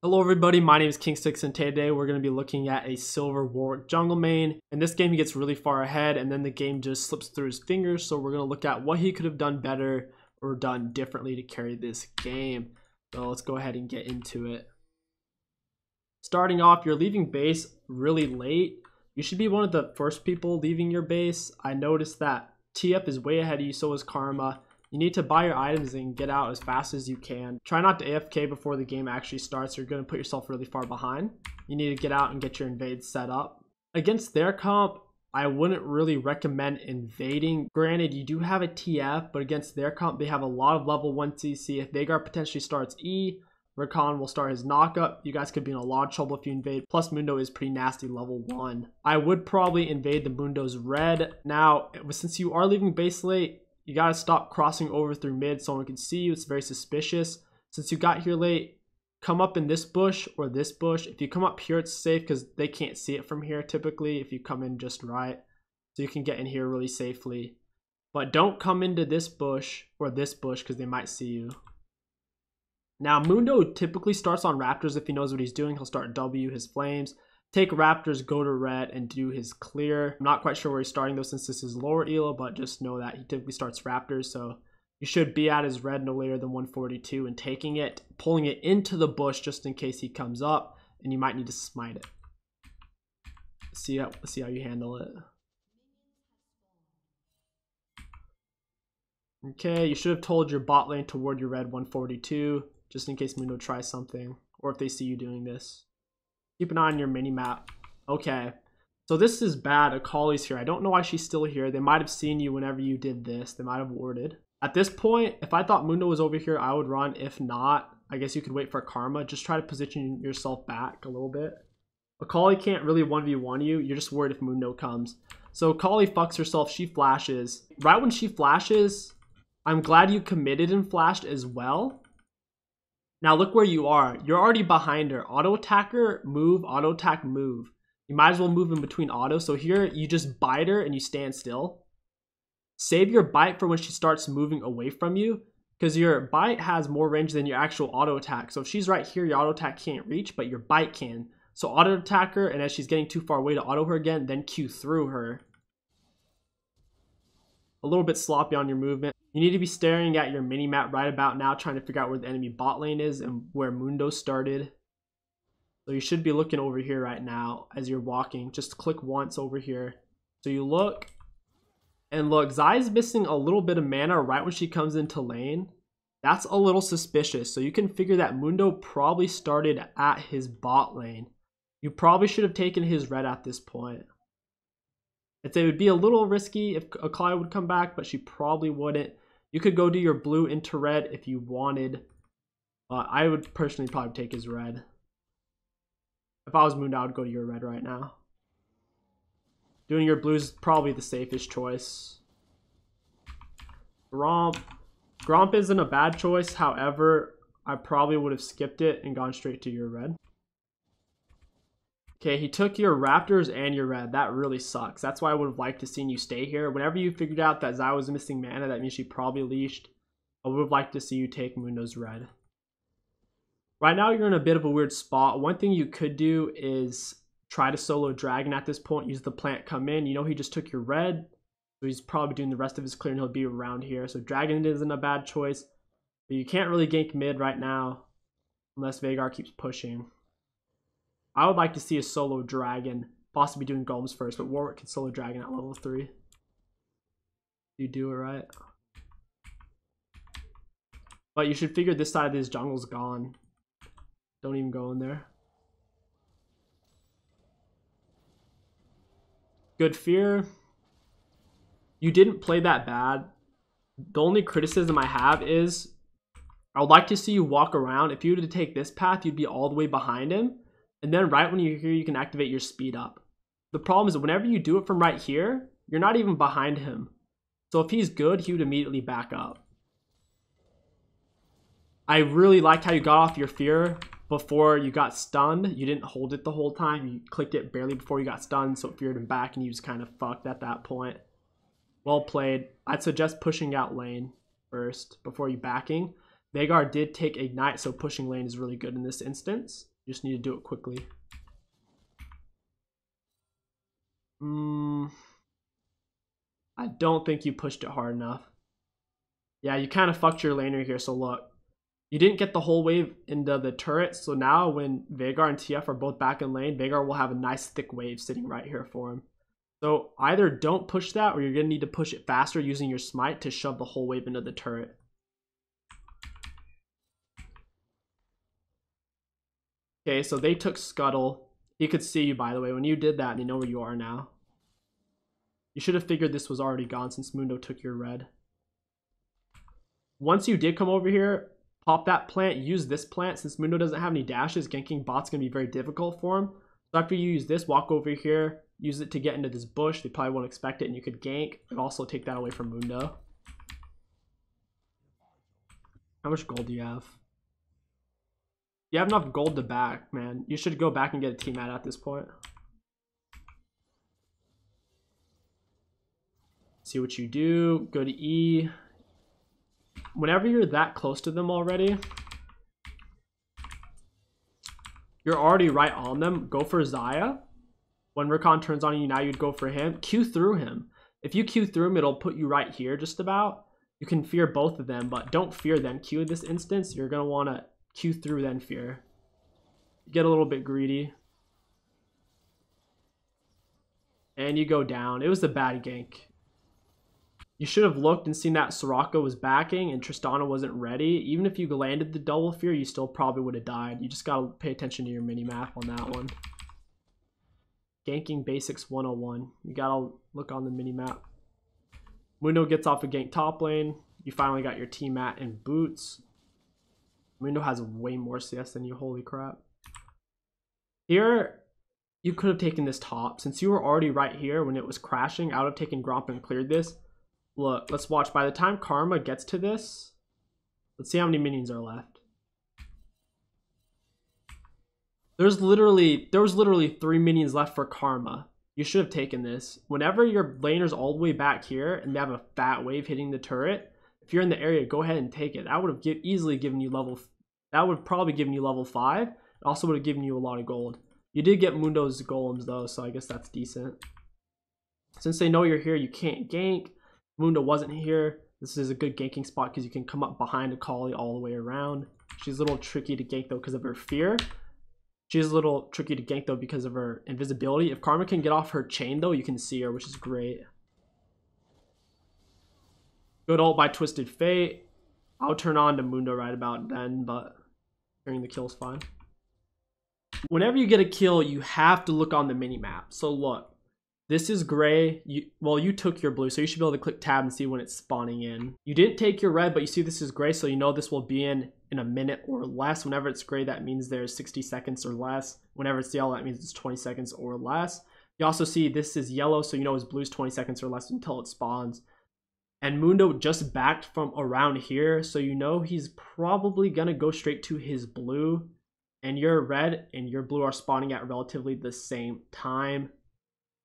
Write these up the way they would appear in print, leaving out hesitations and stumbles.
Hello everybody, my name is KingStix and today we're going to be looking at a Silver Warwick Jungle main. In this game he gets really far ahead and then the game just slips through his fingers, so we're going to look at what he could have done better or done differently to carry this game. So let's go ahead and get into it. Starting off, you're leaving base really late. You should be one of the first people leaving your base. I noticed that TF is way ahead of you, so is Karma. You need to buy your items and get out as fast as you can. Try not to AFK before the game actually starts. You're going to put yourself really far behind. You need to get out and get your invade set up. Against their comp, I wouldn't really recommend invading. Granted, you do have a TF, but against their comp, they have a lot of level 1 CC. If Vhagar potentially starts E, Rakan will start his knockup. You guys could be in a lot of trouble if you invade. Plus, Mundo is pretty nasty level 1. I would probably invade the Mundo's red. Now, since you are leaving base late, you gotta stop crossing over through mid so someone can see you. It's very suspicious. Since you got here late, come up in this bush or this bush. If you come up here, it's safe because they can't see it from here typically if you come in just right. So you can get in here really safely. But don't come into this bush or this bush because they might see you. Now, Mundo typically starts on Raptors if he knows what he's doing. He'll start W, his flames. Take Raptors, go to red, and do his clear. I'm not quite sure where he's starting though since this is lower elo, but just know that he typically starts Raptors, so you should be at his red no later than 142 and taking it, pulling it into the bush just in case he comes up, and you might need to smite it. See how you handle it. Okay, you should have told your bot lane toward your red 142, just in case Mundo tries something, or if they see you doing this. Keep an eye on your mini-map. Okay, so this is bad. Akali's here. I don't know why she's still here. They might have seen you whenever you did this. They might have warded. At this point, if I thought Mundo was over here, I would run. If not, I guess you could wait for Karma. Just try to position yourself back a little bit. Akali can't really 1v1 you. You're just worried if Mundo comes. So Akali fucks herself. She flashes. Right when she flashes, I'm glad you committed and flashed as well. Now look where you are. You're already behind her. Auto attacker, move, auto attack, move. You might as well move in between auto. So here you just bite her and you stand still. Save your bite for when she starts moving away from you, because your bite has more range than your actual auto attack. So if she's right here, your auto attack can't reach, but your bite can. So auto attack her, and as she's getting too far away to auto her again, then Q through her. A little bit sloppy on your movement. You need to be staring at your mini-map right about now, trying to figure out where the enemy bot lane is and where Mundo started. So you should be looking over here right now as you're walking. Just click once over here. So you look, and look, Zai's missing a little bit of mana right when she comes into lane. That's a little suspicious. So you can figure that Mundo probably started at his bot lane. You probably should have taken his red at this point. I'd say it would be a little risky if Akali would come back, but she probably wouldn't. You could go do your blue into red if you wanted. I would personally probably take his red. If I was Mundo, I would go to your red right now. Doing your blue is probably the safest choice. Gromp isn't a bad choice. However, I probably would have skipped it and gone straight to your red. Okay, he took your Raptors and your red. That really sucks. That's why I would have liked to seen you stay here. Whenever you figured out that Zai was missing mana, that means she probably leashed. I would have liked to see you take Mundo's red. Right now, you're in a bit of a weird spot. One thing you could do is try to solo Dragon at this point. Use the plant, come in. You know he just took your red, so he's probably doing the rest of his clear and he'll be around here. So Dragon isn't a bad choice. But you can't really gank mid right now unless Vhagar keeps pushing. I would like to see a solo Dragon, possibly doing Golems first, but Warwick can solo Dragon at level 3. You do it right. But you should figure this side of this jungle's gone. Don't even go in there. Good fear. You didn't play that bad. The only criticism I have is I would like to see you walk around. If you were to take this path, you'd be all the way behind him. And then right when you're here, you can activate your speed up. The problem is that whenever you do it from right here, you're not even behind him. So if he's good, he would immediately back up. I really like how you got off your fear before you got stunned. You didn't hold it the whole time. You clicked it barely before you got stunned, so it feared him back and you was kind of fucked at that point. Well played. I'd suggest pushing out lane first before you backing. Vhagar did take Ignite, so pushing lane is really good in this instance. You just need to do it quickly. I don't think you pushed it hard enough. Yeah, you kind of fucked your laner here, so look. You didn't get the whole wave into the turret, so now when Vhagar and TF are both back in lane, Vhagar will have a nice thick wave sitting right here for him. So either don't push that, or you're going to need to push it faster using your smite to shove the whole wave into the turret. Okay, so they took Scuttle. He could see you, by the way. When you did that, they know where you are now. You should have figured this was already gone since Mundo took your red. Once you did come over here, pop that plant, use this plant. Since Mundo doesn't have any dashes, ganking bot's going to be very difficult for him. So after you use this, walk over here, use it to get into this bush. They probably won't expect it, and you could gank and also take that away from Mundo. How much gold do you have? You have enough gold to back, man. You should go back and get a team at this point. See what you do. Go to E. Whenever you're that close to them already, you're already right on them. Go for Xayah. When Rakan turns on you, now you'd go for him. Q through him. If you Q through him, it'll put you right here just about. You can fear both of them, but don't fear them. Q in this instance, you're going to want to Q through then fear. Get a little bit greedy. And you go down. It was a bad gank. You should have looked and seen that Soraka was backing and Tristana wasn't ready. Even if you landed the double fear, you still probably would have died. You just got to pay attention to your mini-map on that one. Ganking Basics 101. You got to look on the mini-map. Mundo gets off a gank top lane. You finally got your team mat and boots. Mundo has way more CS than you, holy crap. Here, you could have taken this top. Since you were already right here when it was crashing, I would have taken Gromp and cleared this. Look, let's watch. By the time Karma gets to this, let's see how many minions are left. There was literally 3 minions left for Karma. You should have taken this. Whenever your laner's all the way back here and they have a fat wave hitting the turret, if you're in the area, go ahead and take it. That would have easily given you level. That would have probably given you level 5. It also would have given you a lot of gold. You did get Mundo's golems though, so I guess that's decent. Since they know you're here, you can't gank. Mundo wasn't here. This is a good ganking spot because you can come up behind Akali all the way around. She's a little tricky to gank though because of her fear. She's a little tricky to gank though because of her invisibility. If Karma can get off her chain though, you can see her, which is great. Good ult by Twisted Fate. I'll turn on to Mundo right about then, but hearing the kill's fine. Whenever you get a kill, you have to look on the mini-map. So look. This is gray. You took your blue, so you should be able to click tab and see when it's spawning in. You didn't take your red, but you see this is gray, so you know this will be in a minute or less. Whenever it's gray, that means there's 60 seconds or less. Whenever it's yellow, that means it's 20 seconds or less. You also see this is yellow, so you know his blue's 20 seconds or less until it spawns. And Mundo just backed from around here, so you know he's probably gonna go straight to his blue. And your red and your blue are spawning at relatively the same time.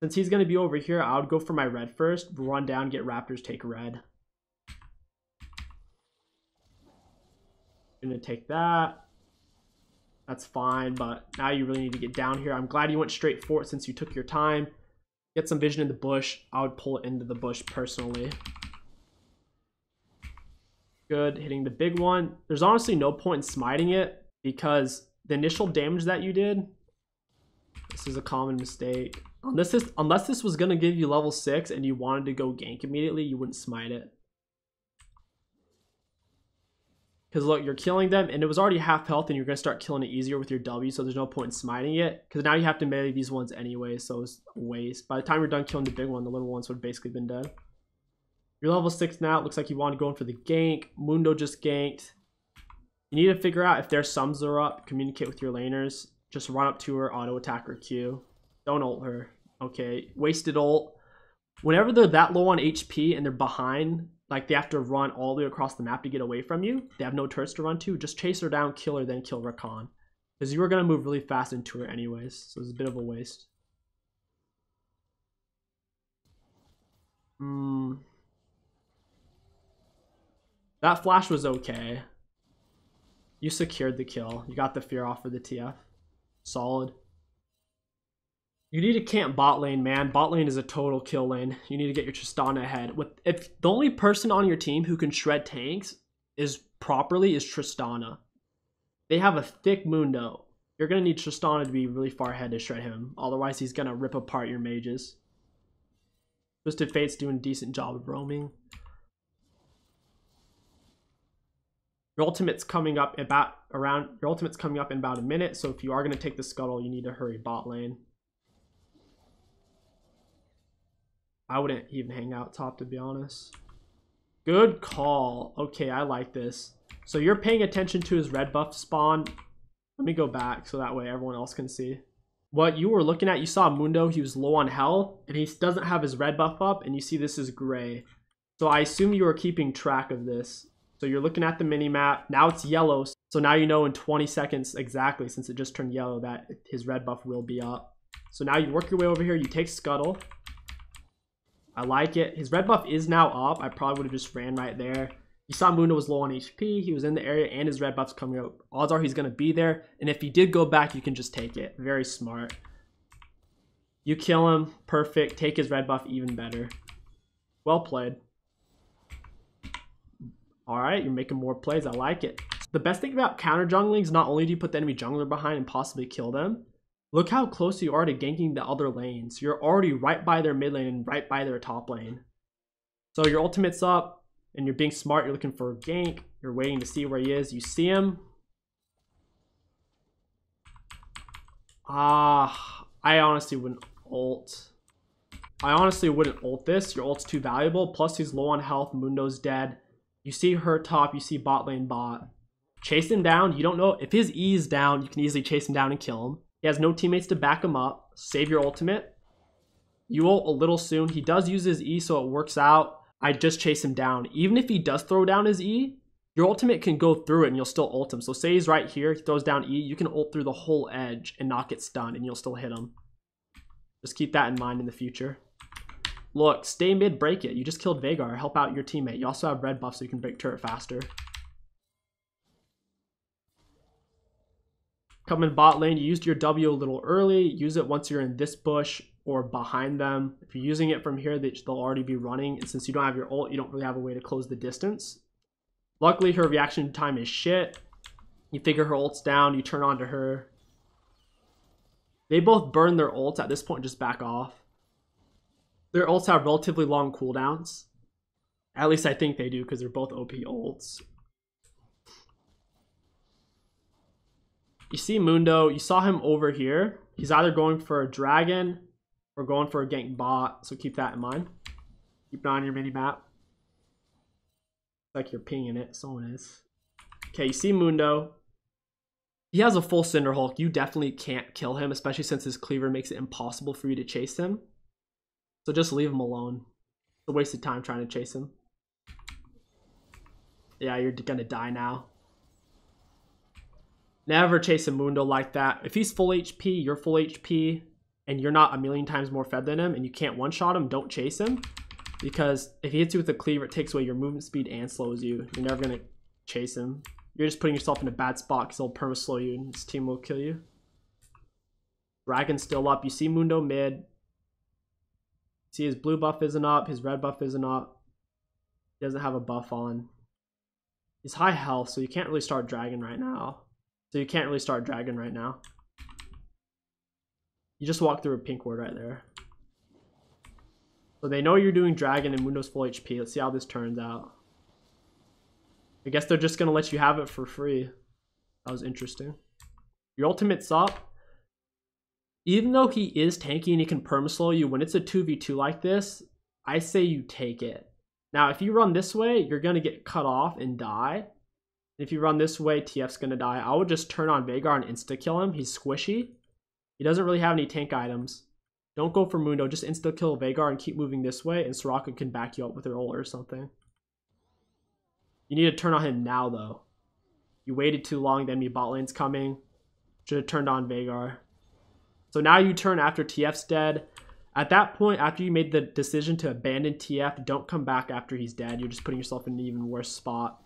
Since he's going to be over here, I would go for my red first, run down, get Raptors, take red. Gonna take that. That's fine, but now you really need to get down here. I'm glad you went straight for it since you took your time. Get some vision in the bush. I would pull it into the bush personally. Good, hitting the big one. There's honestly no point in smiting it because the initial damage that you did, this is a common mistake. Unless this was going to give you level 6 and you wanted to go gank immediately, you wouldn't smite it. Because look, you're killing them and it was already half health and you're going to start killing it easier with your W, so there's no point in smiting it. Because now you have to melee these ones anyway, so it's a waste. By the time you're done killing the big one, the little ones would have basically been dead. You're level 6 now. It looks like you want to go in for the gank. Mundo just ganked. You need to figure out if their sums are up. Communicate with your laners. Just run up to her, auto attack or Q. Don't ult her. Okay, wasted ult. Whenever they're that low on HP and they're behind, like they have to run all the way across the map to get away from you, they have no turrets to run to, just chase her down, kill her, then kill Rakan. Because you were going to move really fast into her anyways, so it's a bit of a waste. That flash was okay. You secured the kill. You got the fear off for the TF. Solid. You need to camp bot lane, man. Bot lane is a total kill lane. You need to get your Tristana ahead. If the only person on your team who can shred tanks is Tristana. They have a thick Mundo. You're going to need Tristana to be really far ahead to shred him. Otherwise, he's going to rip apart your mages. Twisted Fate's doing a decent job of roaming. Your ultimate's coming up in about a minute, so if you are going to take the scuttle, you need to hurry bot lane. I wouldn't even hang out top, to be honest. Good call. Okay, I like this. So you're paying attention to his red buff spawn. Let me go back so that way everyone else can see. What you were looking at, you saw Mundo, he was low on health, and he doesn't have his red buff up, and you see this is gray. So I assume you were keeping track of this. So you're looking at the mini-map. Now it's yellow, so now you know in 20 seconds exactly, since it just turned yellow, that his red buff will be up. So now you work your way over here, you take scuttle. I like it. His red buff is now up. I probably would have just ran right there. You saw Mundo was low on HP. He was in the area and his red buff's coming up. Odds are he's going to be there. And if he did go back, you can just take it. Very smart. You kill him. Perfect. Take his red buff even better. Well played. Alright, you're making more plays. I like it. The best thing about counter jungling is not only do you put the enemy jungler behind and possibly kill them, look how close you are to ganking the other lanes. You're already right by their mid lane and right by their top lane. So your ultimate's up and you're being smart. You're looking for a gank. You're waiting to see where he is. You see him. I honestly wouldn't ult. I honestly wouldn't ult this. Your ult's too valuable. Plus he's low on health. Mundo's dead. You see her top. You see bot lane bot. Chase him down. You don't know. If his E is down, you can easily chase him down and kill him. He has no teammates to back him up. Save your ultimate. You ult a little soon. He does use his E, so it works out. I just chase him down. Even if he does throw down his E, your ultimate can go through it and you'll still ult him. So say he's right here, he throws down E, you can ult through the whole edge and not get stunned and you'll still hit him. Just keep that in mind in the future. Look, stay mid, break it. You just killed Veigar. Help out your teammate. You also have red buff so you can break turret faster. Come in bot lane. You used your W a little early. Use it once you're in this bush or behind them. If you're using it from here, they'll already be running. And since you don't have your ult, you don't really have a way to close the distance. Luckily, her reaction time is shit. You figure her ult's down. You turn on to her. They both burn their ults at this point. Just back off. Their ults have relatively long cooldowns. At least I think they do because they're both OP ults. You see Mundo. You saw him over here. He's either going for a dragon or going for a gank bot. So keep that in mind. Keep an eye on your mini-map. Like you're pinging it. Someone is. Okay, you see Mundo. He has a full Cinder Hulk. You definitely can't kill him, especially since his cleaver makes it impossible for you to chase him. So just leave him alone. It's a waste of time trying to chase him. Yeah, you're gonna die now. Never chase a Mundo like that. If he's full HP, you're full HP, and you're not a million times more fed than him, and you can't one-shot him, don't chase him. Because if he hits you with a cleaver, it takes away your movement speed and slows you. You're never gonna chase him. You're just putting yourself in a bad spot because he'll perma-slow you and his team will kill you. Dragon's still up. You see Mundo mid. See his blue buff isn't up, his red buff isn't up. He doesn't have a buff on. He's high health, so you can't really start dragon right now. You just walk through a pink ward right there. So they know you're doing dragon and Mundo's full HP. Let's see how this turns out. I guess they're just gonna let you have it for free. That was interesting. Your ultimate's up. Even though he is tanky and he can perma-slow you, when it's a 2v2 like this, I say you take it. Now, if you run this way, you're going to get cut off and die. If you run this way, TF's going to die. I would just turn on Veigar and insta-kill him. He's squishy. He doesn't really have any tank items. Don't go for Mundo. Just insta-kill Veigar and keep moving this way, and Soraka can back you up with her ult or something. You need to turn on him now, though. You waited too long, the enemy bot lane's coming. Should have turned on Veigar. So now you turn after TF's dead. At that point, after you made the decision to abandon TF, don't come back after he's dead. You're just putting yourself in an even worse spot.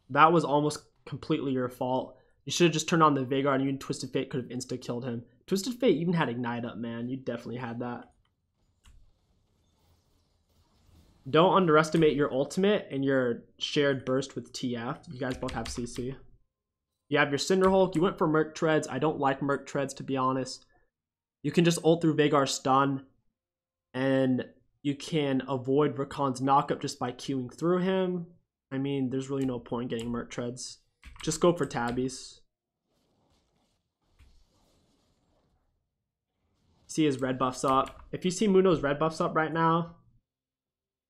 That was almost completely your fault. You should have just turned on the Veigar and you and Twisted Fate could have insta-killed him. Twisted Fate even had Ignite up, man. You definitely had that. Don't underestimate your ultimate and your shared burst with TF. You guys both have CC. You have your Cinder Hulk. You went for Merc Treads. I don't like Merc Treads, to be honest. You can just ult through Veigar's stun, and you can avoid Rakan's knockup just by queuing through him. I mean, there's really no point getting Merc Treads. Just go for Tabbies. See his red buffs up. If you see Mundo's red buffs up right now,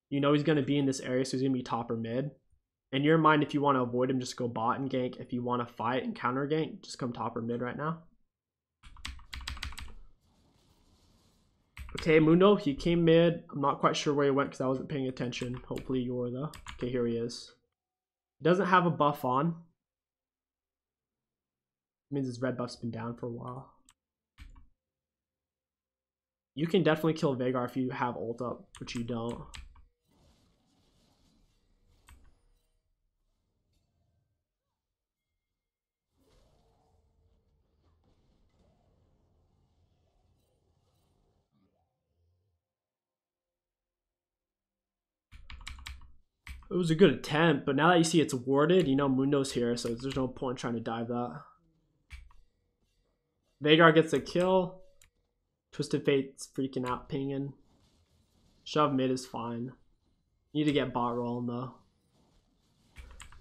you know he's going to be in this area, so he's going to be top or mid. In your mind, if you want to avoid him, just go bot and gank. If you want to fight and counter gank, just come top or mid right now. Okay, Mundo, he came mid. I'm not quite sure where he went because I wasn't paying attention. Hopefully you were though. Okay, here he is. He doesn't have a buff on. It means his red buff's been down for a while. You can definitely kill Veigar if you have ult up, which you don't. It was a good attempt, but now that you see it's warded, you know Mundo's here, so there's no point trying to dive that. Veigar gets a kill. Twisted Fate's freaking out, pinging. Shove mid is fine. You need to get bot rolling though.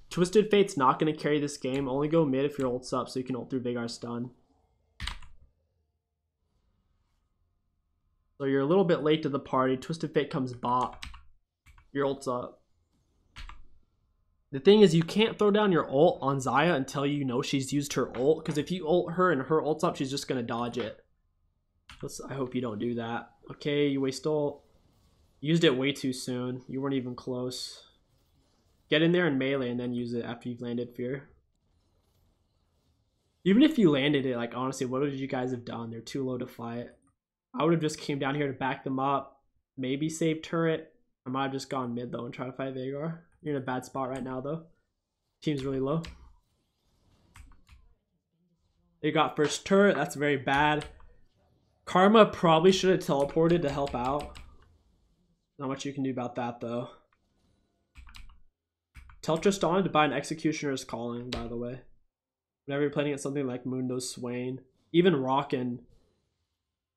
Twisted Fate's not going to carry this game. Only go mid if your ult's up so you can ult through Veigar's stun. So you're a little bit late to the party. Twisted Fate comes bot. Your ult's up. The thing is, you can't throw down your ult on Xayah until you know she's used her ult. Because if you ult her and her ult's up, she's just going to dodge it. I hope you don't do that. Okay, you waste ult. Used it way too soon. You weren't even close. Get in there and melee and then use it after you've landed Fear. Even if you landed it, like honestly, what would you guys have done? They're too low to fight. I would have just came down here to back them up. Maybe save turret. I might have just gone mid though and try to fight Veigar. You're in a bad spot right now though. Team's really low. They got first turret. That's very bad. Karma probably should have teleported to help out. Not much you can do about that though. Tell Tristan to buy an Executioner's Calling, by the way. Whenever you're playing at something like Mundo's Swain. Even Rockin'.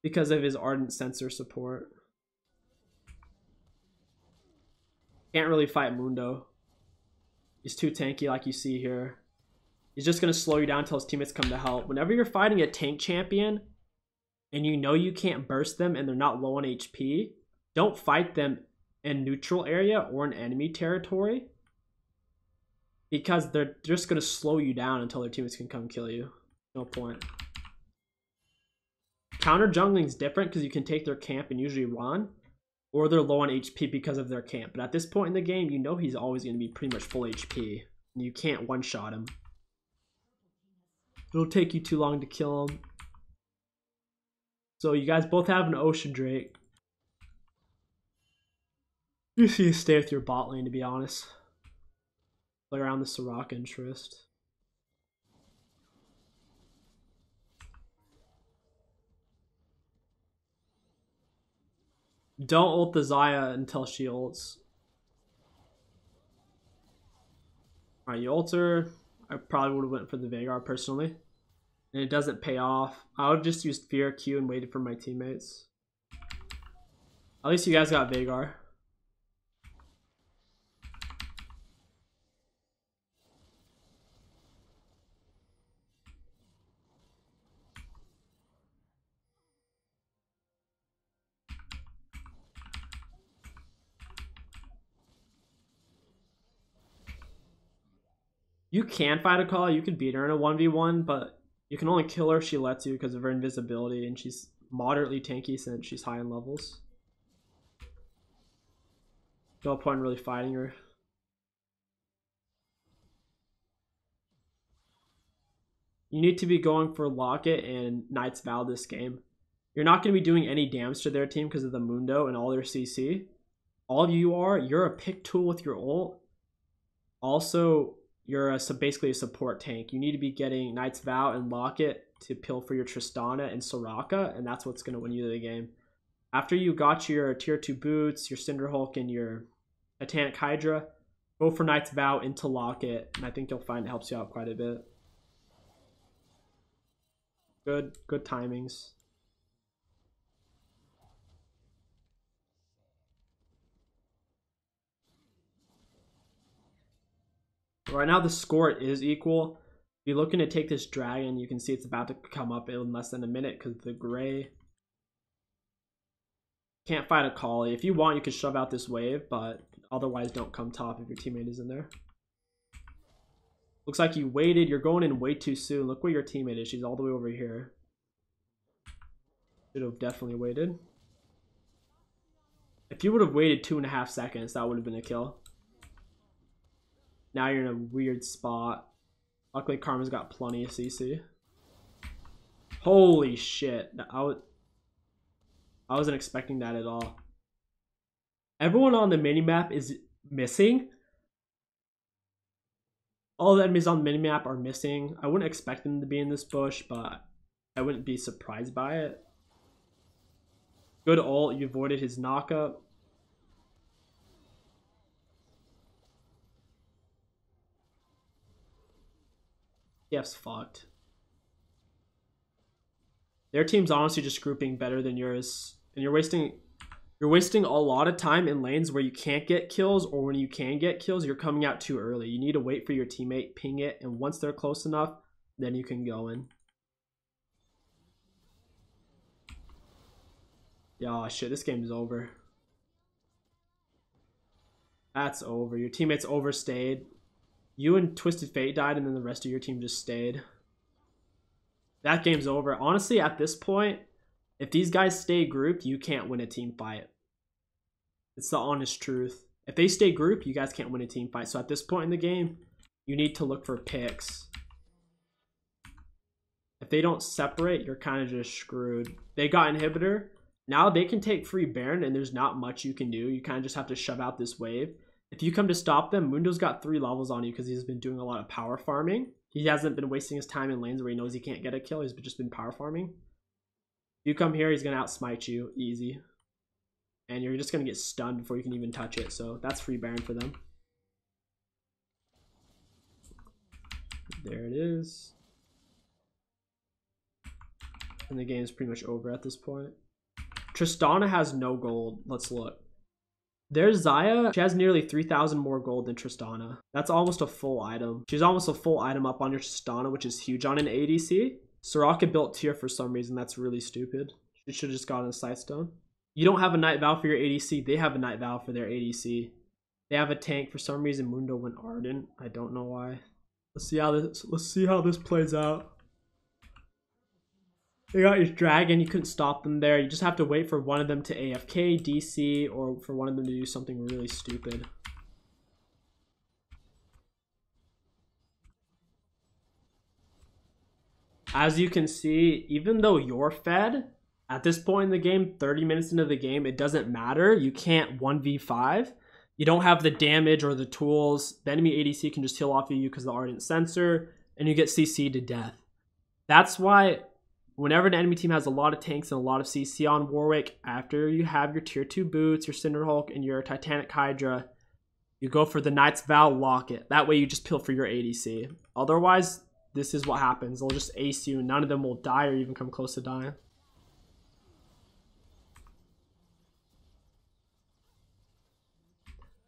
Because of his Ardent Sensor support. Can't really fight Mundo. He's too tanky like you see here. He's just going to slow you down until his teammates come to help. Whenever you're fighting a tank champion and you know you can't burst them and they're not low on HP, don't fight them in neutral area or in enemy territory. Because they're just going to slow you down until their teammates can come kill you. No point. Counter jungling is different because you can take their camp and usually run. Or they're low on HP because of their camp. But at this point in the game, you know he's always going to be pretty much full HP. And you can't one-shot him. It'll take you too long to kill him. So you guys both have an Ocean Drake. You see you stay with your bot lane, to be honest. Play around the Soraka and Trist. Don't ult the Xayah until she ults. Alright, you ult her. I probably would have went for the Veigar personally. And it doesn't pay off. I would have just used Fear Q and waited for my teammates. At least you guys got Veigar. You can fight a call, you can beat her in a 1v1, but you can only kill her if she lets you because of her invisibility, and she's moderately tanky since she's high in levels. No point in really fighting her. You need to be going for Locket and Knight's Vow this game. You're not going to be doing any damage to their team because of the Mundo and all their CC. All you are, you're a pick tool with your ult. Also, you're basically a support tank. You need to be getting Knight's Vow and Locket to pill for your Tristana and Soraka, and that's what's going to win you the game. After you got your tier 2 boots, your Cinderhulk, and your Titanic Hydra, go for Knight's Vow into Locket, and I think you'll find it helps you out quite a bit. Good timings. Right now the score is equal. If you're looking to take this dragon, you can see it's about to come up in less than a minute because the gray can't fight a Collie. If you want, you can shove out this wave, but otherwise don't come top if your teammate is in there. Looks like you waited. You're going in way too soon. Look where your teammate is. She's all the way over here. Should have definitely waited. If you would have waited 2.5 seconds, that would have been a kill. Now you're in a weird spot. Luckily, Karma's got plenty of CC. Holy shit. I wasn't expecting that at all. Everyone on the minimap is missing. All the enemies on the minimap are missing. I wouldn't expect them to be in this bush, but I wouldn't be surprised by it. Good ult. You avoided his knockup. TF's fucked. Their team's honestly just grouping better than yours, and you're wasting a lot of time in lanes where you can't get kills, or when you can get kills, you're coming out too early. You need to wait for your teammate, ping it, and once they're close enough, then you can go in. Yeah, shit, this game is over. That's over. Your teammates overstayed. You and Twisted Fate died, and then the rest of your team just stayed. That game's over. Honestly, at this point, if these guys stay grouped, you can't win a team fight. It's the honest truth. If they stay grouped, you guys can't win a team fight. So at this point in the game, you need to look for picks. If they don't separate, you're kind of just screwed. They got Inhibitor. Now they can take free Baron, and there's not much you can do. You kind of just have to shove out this wave. If you come to stop them, Mundo's got 3 levels on you because he's been doing a lot of power farming. He hasn't been wasting his time in lanes where he knows he can't get a kill. He's just been power farming. If you come here, he's going to outsmite you easy. And you're just going to get stunned before you can even touch it. So that's free Baron for them. There it is. And the game's pretty much over at this point. Tristana has no gold. Let's look. There's Xayah. She has nearly 3,000 more gold than Tristana. That's almost a full item. She's almost a full item up on your Tristana, which is huge on an ADC. Soraka built tier for some reason. That's really stupid. She should have just gotten a Sightstone. You don't have a Night Vow for your ADC. They have a Night Vow for their ADC. They have a tank. For some reason, Mundo went Ardent. I don't know why. Let's see how this plays out. They got your dragon, you couldn't stop them there. You just have to wait for one of them to AFK, DC, or for one of them to do something really stupid. As you can see, even though you're fed, at this point in the game, 30 minutes into the game, it doesn't matter. You can't 1v5. You don't have the damage or the tools. The enemy ADC can just heal off of you because of the Ardent Sensor, and you get CC'd to death. That's why whenever an enemy team has a lot of tanks and a lot of CC on Warwick, after you have your tier 2 boots, your Cinderhulk, and your Titanic Hydra, you go for the Knight's Vow Locket. That way you just peel for your ADC. Otherwise, this is what happens. They'll just ace you. None of them will die or even come close to dying.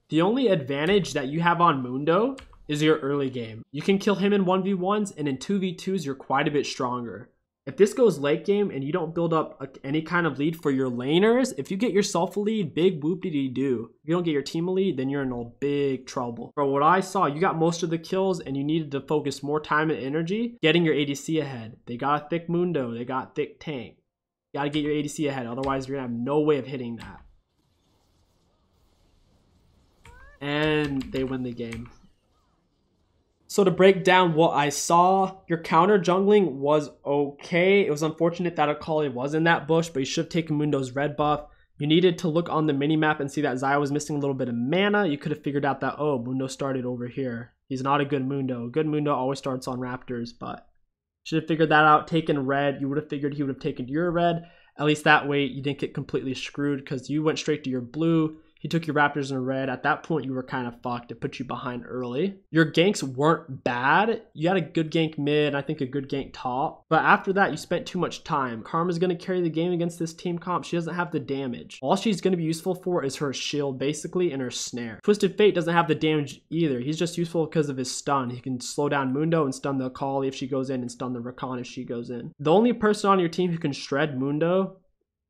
The only advantage that you have on Mundo is your early game. You can kill him in 1v1s, and in 2v2s, you're quite a bit stronger. If this goes late game and you don't build up any kind of lead for your laners, if you get yourself a lead, big whoop-de-dee-doo. If you don't get your team a lead, then you're in old big trouble. From what I saw, you got most of the kills and you needed to focus more time and energy getting your ADC ahead. They got a thick Mundo, they got thick tank. You gotta get your ADC ahead, otherwise you're gonna have no way of hitting that. And they win the game. So to break down what I saw, your counter jungling was okay. It was unfortunate that Akali was in that bush, but you should have taken Mundo's red buff. You needed to look on the minimap and see that Xayah was missing a little bit of mana. You could have figured out that, oh, Mundo started over here. He's not a good Mundo. A good Mundo always starts on Raptors, but should have figured that out. Taken red, you would have figured he would have taken your red. At least that way you didn't get completely screwed because you went straight to your blue. He took your Raptors in red. At that point, you were kind of fucked. It put you behind early. Your ganks weren't bad. You had a good gank mid, and I think a good gank top. But after that, you spent too much time. Karma's going to carry the game against this team comp. She doesn't have the damage. All she's going to be useful for is her shield, basically, and her snare. Twisted Fate doesn't have the damage either. He's just useful because of his stun. He can slow down Mundo and stun the Akali if she goes in, and stun the Rakan if she goes in. The only person on your team who can shred Mundo,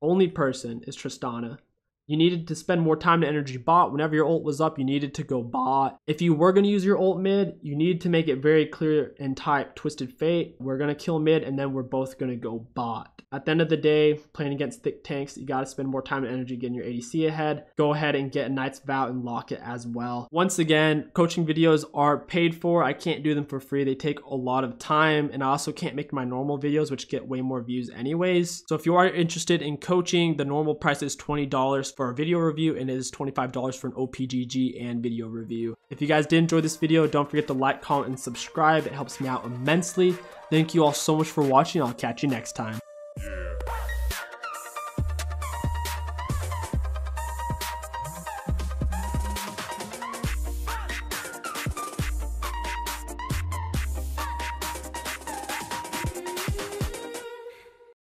only person, is Tristana. You needed to spend more time to energy bot. Whenever your ult was up, you needed to go bot. If you were going to use your ult mid, you needed to make it very clear and type Twisted Fate. We're going to kill mid, and then we're both going to go bot. At the end of the day, playing against thick tanks, you got to spend more time and energy getting your ADC ahead. Go ahead and get a Knight's Vow and lock it as well. Once again, coaching videos are paid for. I can't do them for free. They take a lot of time, and I also can't make my normal videos, which get way more views anyways. So if you are interested in coaching, the normal price is $20 for a video review, and it is $25 for an OPGG and video review. If you guys did enjoy this video, don't forget to like, comment, and subscribe. It helps me out immensely. Thank you all so much for watching. I'll catch you next time.